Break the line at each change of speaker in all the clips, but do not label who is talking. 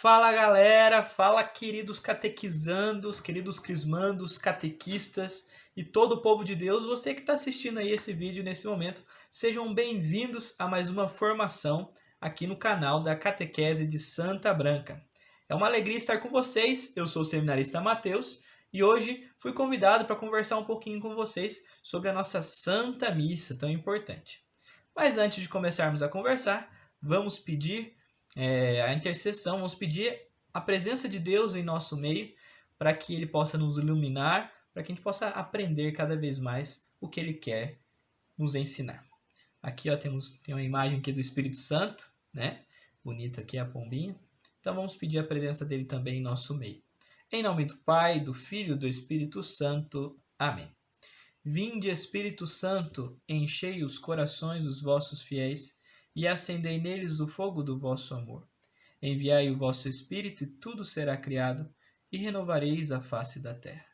Fala galera, fala queridos catequizandos, queridos crismandos, catequistas e todo o povo de Deus, você que está assistindo aí esse vídeo nesse momento, sejam bem-vindos a mais uma formação aqui no canal da Catequese de Santa Branca. É uma alegria estar com vocês, eu sou o seminarista Mateus e hoje fui convidado para conversar um pouquinho com vocês sobre a nossa Santa Missa tão importante. Mas antes de começarmos a conversar, vamos pedir a intercessão, vamos pedir a presença de Deus em nosso meio para que Ele possa nos iluminar, para que a gente possa aprender cada vez mais o que Ele quer nos ensinar. Aqui ó, tem uma imagem aqui do Espírito Santo, né? Bonita aqui a pombinha. Então vamos pedir a presença dele também em nosso meio. Em nome do Pai, do Filho e do Espírito Santo. Amém. Vinde, Espírito Santo, enchei os corações dos vossos fiéis e acendei neles o fogo do vosso amor. Enviai o vosso Espírito e tudo será criado e renovareis a face da terra.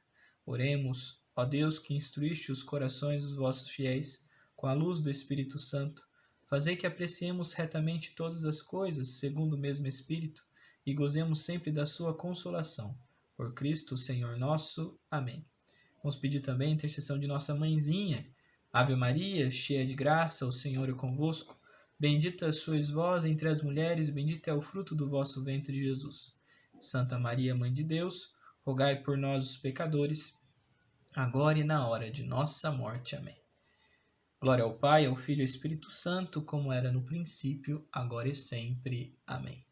Oremos, ó Deus que instruíste os corações dos vossos fiéis com a luz do Espírito Santo, fazei que apreciemos retamente todas as coisas segundo o mesmo Espírito e gozemos sempre da sua consolação. Por Cristo, Senhor nosso. Amém. Vamos pedir também a intercessão de nossa mãezinha. Ave Maria, cheia de graça, o Senhor é convosco. Bendita sois vós entre as mulheres, bendito é o fruto do vosso ventre, Jesus. Santa Maria, Mãe de Deus, rogai por nós, os pecadores, agora e na hora de nossa morte. Amém. Glória ao Pai, ao Filho e ao Espírito Santo, como era no princípio, agora e sempre. Amém.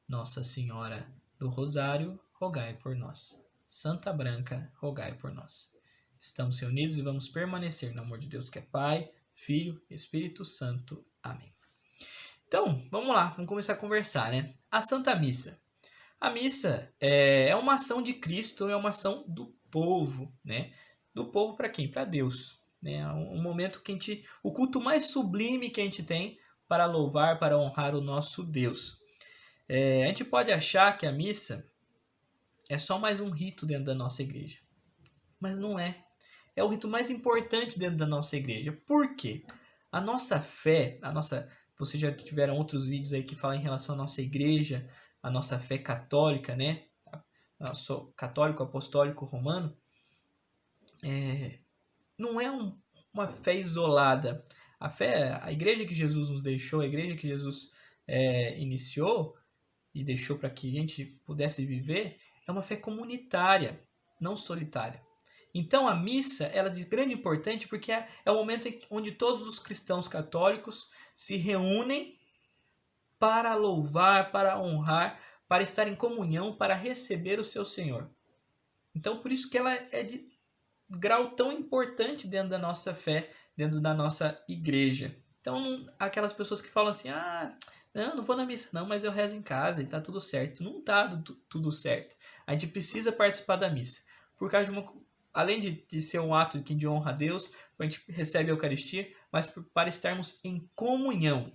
Nossa Senhora do Rosário, rogai por nós. Santa Branca, rogai por nós. Estamos reunidos e vamos permanecer no amor de Deus que é Pai, Filho e Espírito Santo. Amém. Então, vamos lá, vamos começar a conversar, né? A Santa Missa. A missa é uma ação de Cristo, é uma ação do povo, né? Do povo para quem? Para Deus. Né? Um momento que o culto mais sublime que a gente tem para louvar, para honrar o nosso Deus. A gente pode achar que a missa é só mais um rito dentro da nossa igreja. Mas não é. É o rito mais importante dentro da nossa igreja. Por quê? A nossa fé, vocês já tiveram outros vídeos aí que falam em relação à nossa igreja, a nossa fé católica, né? Nosso católico apostólico romano. Não é uma fé isolada. A igreja que Jesus nos deixou, a igreja que Jesus iniciou e deixou para que a gente pudesse viver, é uma fé comunitária, não solitária. Então a missa ela é de grande importância porque é o momento onde todos os cristãos católicos se reúnem para louvar, para honrar, para estar em comunhão, para receber o seu Senhor. Então por isso que ela é de grau tão importante dentro da nossa fé, dentro da nossa igreja. Então aquelas pessoas que falam assim, não vou na missa não, mas eu rezo em casa e tá tudo certo. Não tá tudo certo. A gente precisa participar da missa. Por causa além de ser um ato de honra a Deus, a gente recebe a Eucaristia, mas para estarmos em comunhão.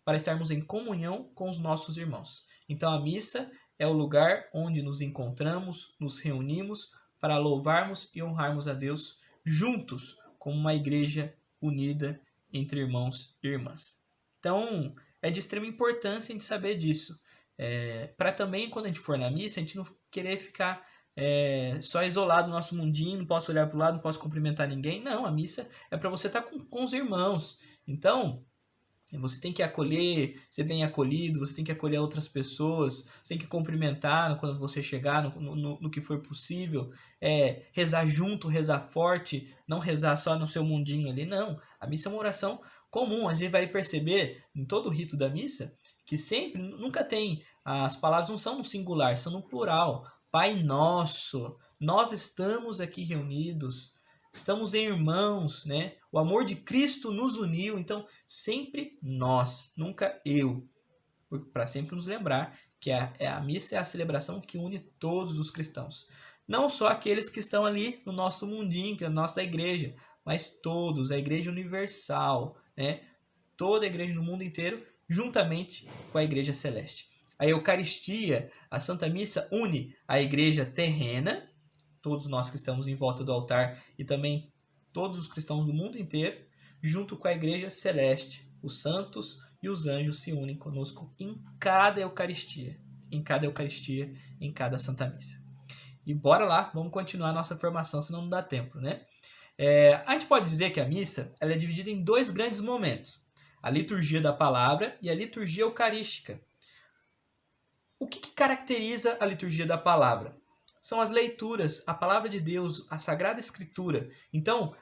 Para estarmos em comunhão com os nossos irmãos. Então a missa é o lugar onde nos encontramos, nos reunimos para louvarmos e honrarmos a Deus juntos, como uma igreja unida entre irmãos e irmãs. Então é de extrema importância a gente saber disso. Para também, quando a gente for na missa, a gente não querer ficar só isolado no nosso mundinho, não posso olhar para o lado, não posso cumprimentar ninguém. Não, a missa é para você estar com os irmãos. Então, você tem que acolher, ser bem acolhido, você tem que acolher outras pessoas, você tem que cumprimentar quando você chegar, no que for possível, rezar junto, rezar forte, não rezar só no seu mundinho ali, não. A missa é uma oração comum, a gente vai perceber em todo o rito da missa que sempre, nunca tem, as palavras não são no singular, são no plural. Pai nosso, nós estamos aqui reunidos, estamos em irmãos, né? O amor de Cristo nos uniu, então sempre nós, nunca eu. Para sempre nos lembrar que a missa é a celebração que une todos os cristãos. Não só aqueles que estão ali no nosso mundinho, que é a nossa igreja, mas todos, a igreja universal, né? Toda a igreja no mundo inteiro, juntamente com a igreja celeste. A Eucaristia, a Santa Missa, une a igreja terrena, todos nós que estamos em volta do altar e também todos os cristãos do mundo inteiro, junto com a igreja celeste. Os santos e os anjos se unem conosco em cada Eucaristia. em cada Eucaristia, em cada Santa Missa. E bora lá, vamos continuar a nossa formação, senão não dá tempo, né? A gente pode dizer que a missa ela é dividida em dois grandes momentos. A liturgia da palavra e a liturgia eucarística. O que caracteriza a liturgia da palavra? São as leituras, a palavra de Deus, a Sagrada Escritura. Então,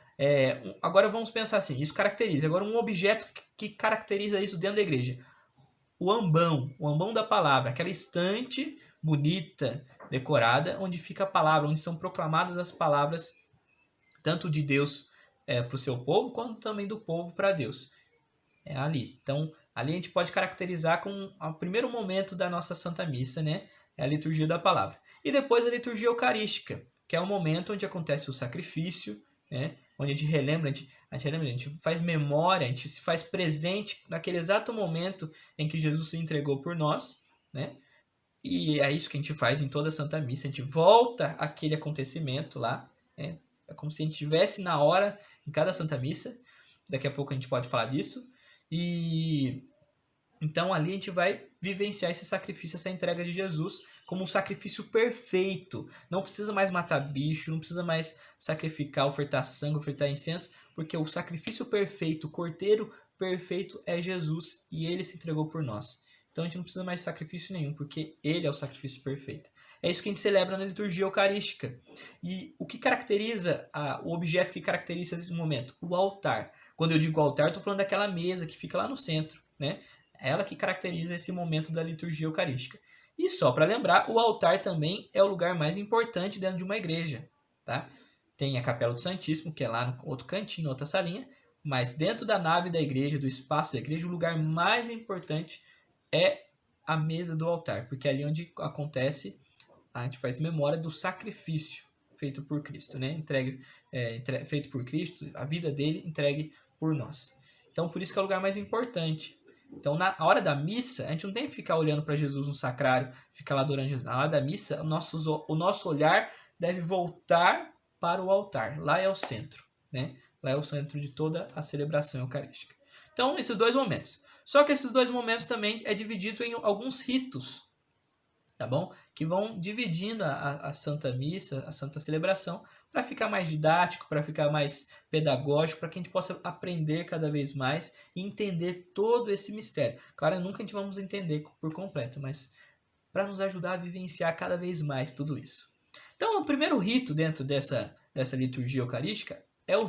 agora vamos pensar assim, isso caracteriza. Agora um objeto que caracteriza isso dentro da igreja. O ambão da palavra, aquela estante bonita, decorada, onde fica a palavra, onde são proclamadas as palavras, tanto de Deus para o seu povo, quanto também do povo para Deus. É ali. Então, ali a gente pode caracterizar como o primeiro momento da nossa Santa Missa, né? É a liturgia da palavra. E depois a liturgia eucarística, que é o momento onde acontece o sacrifício, né? Onde a gente relembra, a gente faz memória, a gente se faz presente naquele exato momento em que Jesus se entregou por nós, né? E é isso que a gente faz em toda a Santa Missa. A gente volta àquele acontecimento lá, né? É como se a gente estivesse na hora em cada Santa Missa. Daqui a pouco a gente pode falar disso. E então ali a gente vai vivenciar esse sacrifício, essa entrega de Jesus como um sacrifício perfeito. Não precisa mais matar bicho, não precisa mais sacrificar, ofertar sangue, ofertar incenso, porque o sacrifício perfeito, o cordeiro perfeito é Jesus e ele se entregou por nós. Então a gente não precisa mais de sacrifício nenhum, porque ele é o sacrifício perfeito. É isso que a gente celebra na liturgia eucarística. E o que caracteriza, o objeto que caracteriza esse momento? O altar. Quando eu digo altar, eu estou falando daquela mesa que fica lá no centro, né? É ela que caracteriza esse momento da liturgia eucarística. E só para lembrar, o altar também é o lugar mais importante dentro de uma igreja, tá? Tem a Capela do Santíssimo, que é lá no outro cantinho, outra salinha, mas dentro da nave da igreja, do espaço da igreja, o lugar mais importante é a mesa do altar, porque é ali onde acontece, a gente faz memória do sacrifício feito por Cristo, né? Feito por Cristo, a vida dele entregue por nós. Então, por isso que é o lugar mais importante. Então, na hora da missa, a gente não tem que ficar olhando para Jesus no sacrário, ficar lá adorando Jesus. Na hora da missa, o nosso olhar deve voltar para o altar. Lá é o centro, né? Lá é o centro de toda a celebração eucarística. Então, esses dois momentos. Só que esses dois momentos também é dividido em alguns ritos, tá bom? Que vão dividindo a Santa Missa, a Santa Celebração, para ficar mais didático, para ficar mais pedagógico, para que a gente possa aprender cada vez mais e entender todo esse mistério. Claro, nunca a gente vamos entender por completo, mas para nos ajudar a vivenciar cada vez mais tudo isso. Então, o primeiro rito dentro dessa liturgia eucarística é os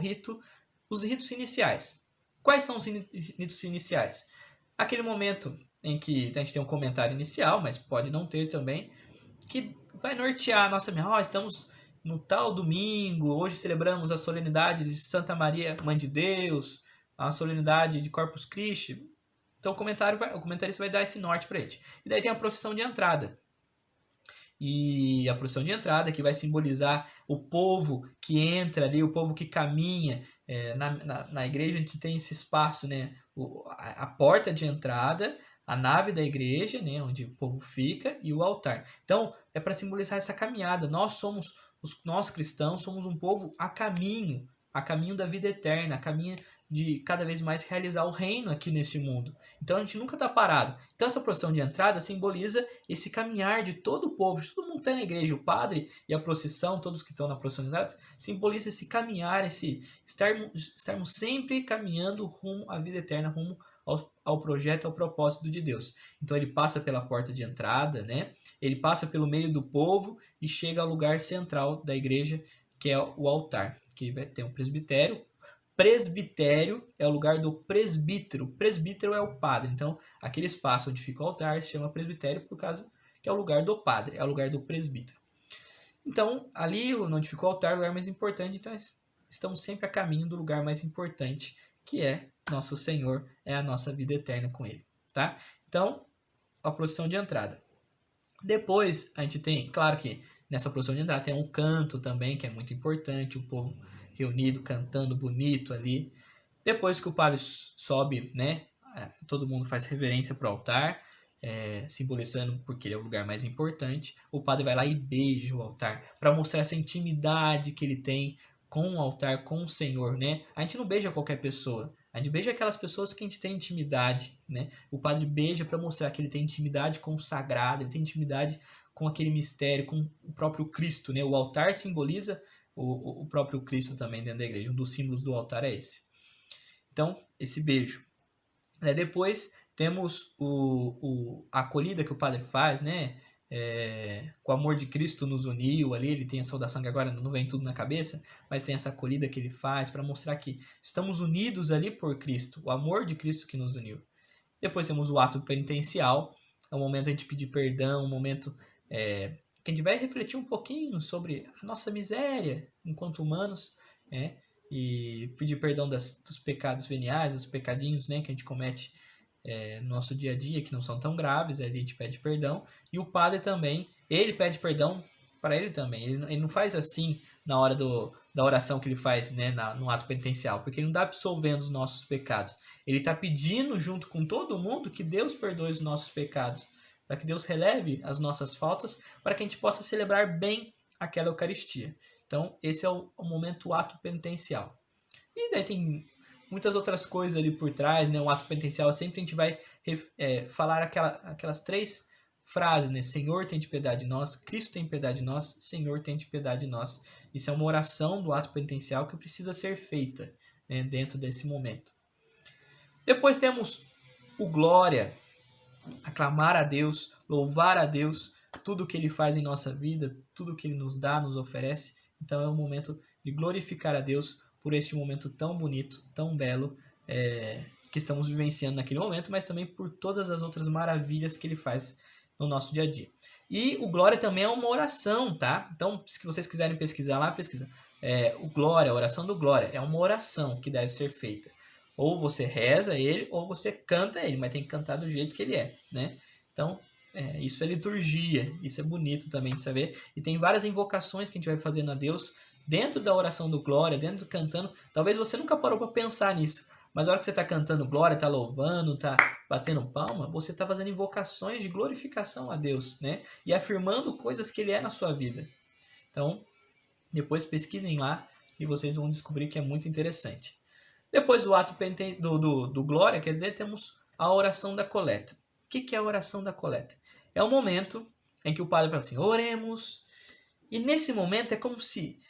ritos iniciais. Quais são os ritos iniciais? Aquele momento em que a gente tem um comentário inicial, mas pode não ter também, que vai nortear a nossa memória. Estamos no tal domingo, hoje celebramos a solenidade de Santa Maria, Mãe de Deus, a solenidade de Corpus Christi. Então o comentarista vai dar esse norte para a gente. E daí tem a procissão de entrada. E a procissão de entrada que vai simbolizar o povo que entra ali, o povo que caminha. Na igreja a gente tem esse espaço, né? A porta de entrada, a nave da igreja, né? Onde o povo fica, e o altar. Então é para simbolizar essa caminhada. Nós cristãos somos um povo a caminho da vida eterna, a caminho de cada vez mais realizar o reino aqui nesse mundo. Então a gente nunca está parado. Então essa procissão de entrada simboliza esse caminhar de todo o povo, de todo mundo que está na igreja, o padre e a procissão, todos que estão na procissão de entrada, simboliza esse caminhar, esse estarmos sempre caminhando rumo à vida eterna, rumo ao projeto, ao propósito de Deus. Então ele passa pela porta de entrada, né? Ele passa pelo meio do povo e chega ao lugar central da igreja, que é o altar, que vai ter um presbitério. Presbitério é o lugar do presbítero. Presbítero é o padre. Então, aquele espaço onde fica o altar se chama presbitério por causa que é o lugar do padre, é o lugar do presbítero. Então, ali onde fica o altar é o lugar mais importante. Então, estamos sempre a caminho do lugar mais importante, que é nosso Senhor, é a nossa vida eterna com Ele, tá? Então, a procissão de entrada. Depois, a gente tem, claro que nessa procissão de entrada tem um canto também, que é muito importante, o povo reunido, cantando bonito ali. Depois que o padre sobe, né, todo mundo faz reverência para o altar, simbolizando porque ele é o lugar mais importante. O padre vai lá e beija o altar, para mostrar essa intimidade que ele tem com o altar, com o Senhor, né? A gente não beija qualquer pessoa, A gente beija aquelas pessoas que a gente tem intimidade, né? O padre beija para mostrar que ele tem intimidade com o sagrado, ele tem intimidade com aquele mistério, com o próprio Cristo, né? O altar simboliza o próprio Cristo também dentro da igreja. Um dos símbolos do altar é esse. Então, esse beijo. Depois temos a acolhida que o padre faz, né? Com o amor de Cristo nos uniu ali, ele tem a saudação que agora não vem tudo na cabeça, mas tem essa acolhida que ele faz para mostrar que estamos unidos ali por Cristo, o amor de Cristo que nos uniu. Depois temos o ato penitencial, é um momento a gente pedir perdão, um momento que a gente vai refletir um pouquinho sobre a nossa miséria enquanto humanos, né? E pedir perdão dos pecados veniais, dos pecadinhos, né, que a gente comete no nosso dia a dia, que não são tão graves, aí a gente pede perdão. E o padre também, ele pede perdão para ele também. Ele não faz assim na hora da oração que ele faz, né, no ato penitencial, porque ele não está absolvendo os nossos pecados. Ele está pedindo junto com todo mundo que Deus perdoe os nossos pecados, para que Deus releve as nossas faltas, para que a gente possa celebrar bem aquela Eucaristia. Então, esse é o momento, o ato penitencial. E daí tem muitas outras coisas ali por trás, né? Um ato penitencial, sempre a gente vai falar aquelas 3 frases, né? Senhor, tem de piedade de nós, Cristo tem piedade de nós, Senhor, tem de piedade de nós. Isso é uma oração do ato penitencial que precisa ser feita, né, dentro desse momento. Depois temos o glória, aclamar a Deus, louvar a Deus, tudo que Ele faz em nossa vida, tudo que Ele nos dá, nos oferece. Então é um momento de glorificar a Deus por este momento tão bonito, tão belo, que estamos vivenciando naquele momento, mas também por todas as outras maravilhas que Ele faz no nosso dia a dia. E o glória também é uma oração, tá? Então, se vocês quiserem pesquisar lá, pesquisa. O glória, a oração do glória, é uma oração que deve ser feita. Ou você reza ele, ou você canta ele, mas tem que cantar do jeito que ele é, né? Então, isso é liturgia, isso é bonito também de saber. E tem várias invocações que a gente vai fazendo a Deus dentro da oração do glória, dentro do cantando. Talvez você nunca parou para pensar nisso, mas na hora que você está cantando glória, está louvando, está batendo palma, você está fazendo invocações de glorificação a Deus, né? E afirmando coisas que Ele é na sua vida. Então, depois pesquisem lá e vocês vão descobrir que é muito interessante. Depois do ato do glória, quer dizer, temos a oração da coleta. O que é a oração da coleta? É o momento em que o padre fala assim, oremos. E nesse momento é como se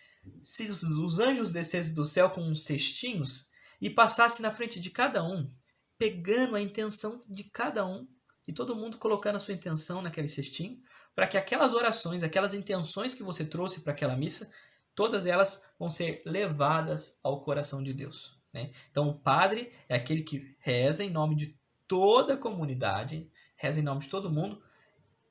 os anjos descessem do céu com uns cestinhos e passassem na frente de cada um, pegando a intenção de cada um, e todo mundo colocando a sua intenção naquele cestinho, para que aquelas orações, aquelas intenções que você trouxe para aquela missa, todas elas vão ser levadas ao coração de Deus. Né? Então o padre é aquele que reza em nome de toda a comunidade, reza em nome de todo mundo,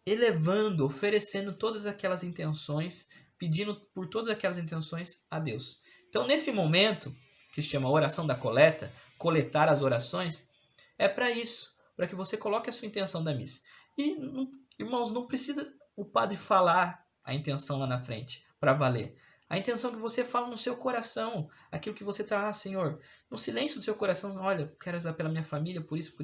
elevando, oferecendo todas aquelas intenções, pedindo por todas aquelas intenções a Deus. Então nesse momento, que se chama oração da coleta, coletar as orações, é para isso, para que você coloque a sua intenção da missa. E, irmãos, não precisa o padre falar a intenção lá na frente, para valer. A intenção que você fala no seu coração, aquilo que você está, Senhor, no silêncio do seu coração, olha, quero rezar pela minha família, por isso,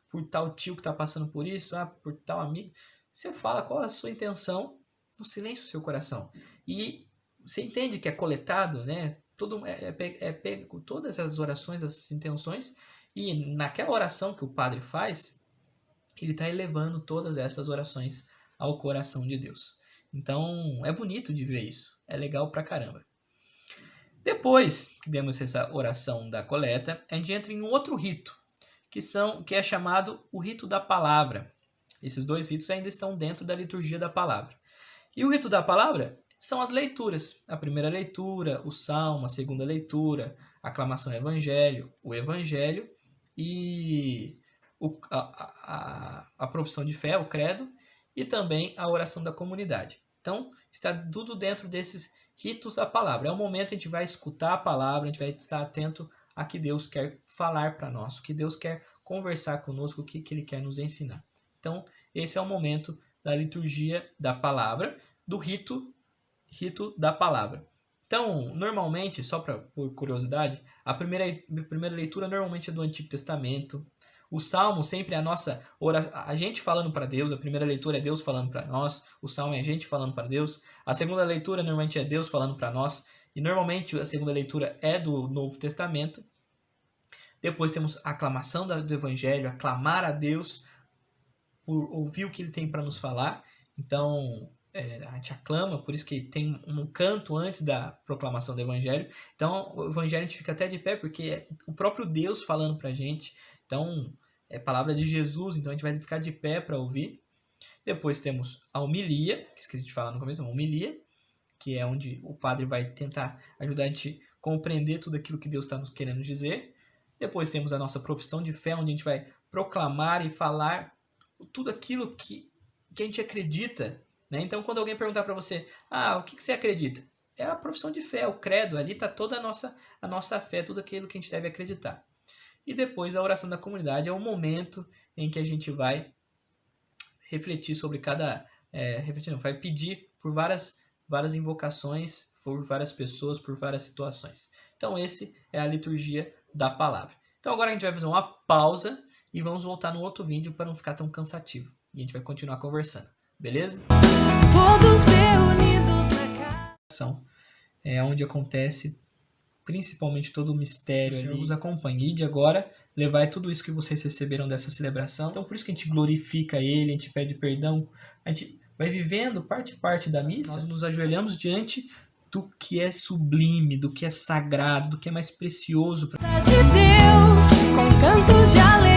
por tal tio que está passando por isso, por tal amigo. Você fala qual é a sua intenção no silêncio do seu coração. E você entende que é coletado, né? Pego todas as orações, essas intenções, e naquela oração que o padre faz, ele está elevando todas essas orações ao coração de Deus. Então, é bonito de ver isso. É legal pra caramba. Depois que demos essa oração da coleta, a gente entra em um outro rito, que é chamado o rito da palavra. Esses 2 ritos ainda estão dentro da liturgia da palavra. E o rito da palavra são as leituras. A primeira leitura, o salmo, a segunda leitura, a aclamação ao evangelho, o evangelho e a profissão de fé, o credo, e também a oração da comunidade. Então, está tudo dentro desses ritos da palavra. É o momento que a gente vai escutar a palavra, a gente vai estar atento a que Deus quer falar para nós, o que Deus quer conversar conosco, o que Ele quer nos ensinar. Então, esse é o momento da liturgia da palavra, do rito da palavra. Então, normalmente, só por curiosidade, a primeira leitura normalmente é do Antigo Testamento. O Salmo sempre é a gente falando para Deus. A primeira leitura é Deus falando para nós. O Salmo é a gente falando para Deus. A segunda leitura normalmente é Deus falando para nós. E normalmente a segunda leitura é do Novo Testamento. Depois temos a aclamação do Evangelho, aclamar a Deus por ouvir o que Ele tem para nos falar. Então, a gente aclama, por isso que tem um canto antes da proclamação do Evangelho. Então, o Evangelho a gente fica até de pé, porque é o próprio Deus falando para a gente. Então, é palavra de Jesus, então a gente vai ficar de pé para ouvir. Depois temos a homilia, que esqueci de falar no começo, uma homilia, que é onde o padre vai tentar ajudar a gente a compreender tudo aquilo que Deus está nos querendo dizer. Depois temos a nossa profissão de fé, onde a gente vai proclamar e falar tudo aquilo que a gente acredita, né? Então, quando alguém perguntar para você, o que você acredita? É a profissão de fé, o credo, ali está toda a nossa fé, tudo aquilo que a gente deve acreditar. E depois a oração da comunidade é o momento em que a gente vai refletir sobre vai pedir por várias invocações, por várias pessoas, por várias situações. Então, esse é a liturgia da palavra. Então, agora a gente vai fazer uma pausa e vamos voltar no outro vídeo para não ficar tão cansativo. E a gente vai continuar conversando, beleza?
Todos reunidos na
casa. É onde acontece principalmente todo o mistério ali. Nos acompanhe. E de agora, levar tudo isso que vocês receberam dessa celebração. Então, por isso que a gente glorifica Ele, a gente pede perdão, a gente vai vivendo parte a parte da missa. Nós nos ajoelhamos diante do que é sublime, do que é sagrado, do que é mais precioso.
de Deus, com cantos de alegria.